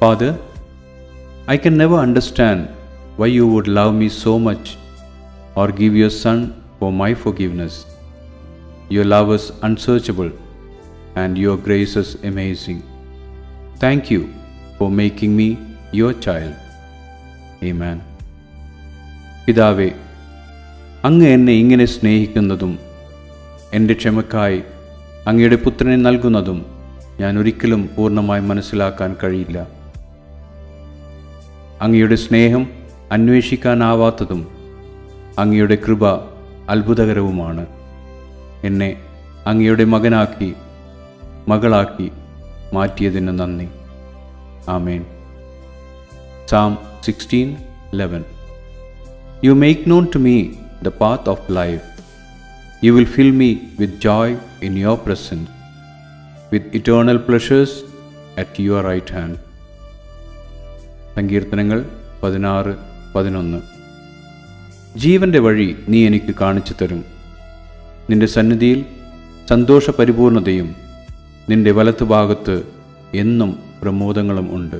Father, I can never understand why you would love me so much or give your Son for my forgiveness. Your love is unsearchable and your grace is amazing. Thank you for making me your child. Amen. പിതാവേ, അങ്ങ് എന്നെ ഇങ്ങനെ സ്നേഹിക്കുന്നതും എൻ്റെ ക്ഷമക്കായി അങ്ങയുടെ പുത്രനെ നൽകുന്നതും ഞാൻ ഒരിക്കലും പൂർണ്ണമായി മനസ്സിലാക്കാൻ കഴിയില്ല. അങ്ങയുടെ സ്നേഹം അന്വേഷിക്കാനാവാത്തതും അങ്ങയുടെ കൃപ അത്ഭുതകരവുമാണ്. എന്നെ അങ്ങയുടെ മകനാക്കി മകളാക്കി മാറ്റിയതിന് നന്ദി. ആമേൻ. Psalm 16:11. You make known to me the path of life. You will fill me with joy in your presence, with eternal pleasures at your right hand. സങ്കീർത്തനങ്ങൾ 16:11. ജീവന്റെ വഴി നീ എനിക്ക് കാണിച്ചു തരും. നിന്റെ സന്നിധിയിൽ സന്തോഷപരിപൂർണതയും നിന്റെ വലത്തുഭാഗത്ത് എന്നും പ്രമോദങ്ങളും ഉണ്ട്.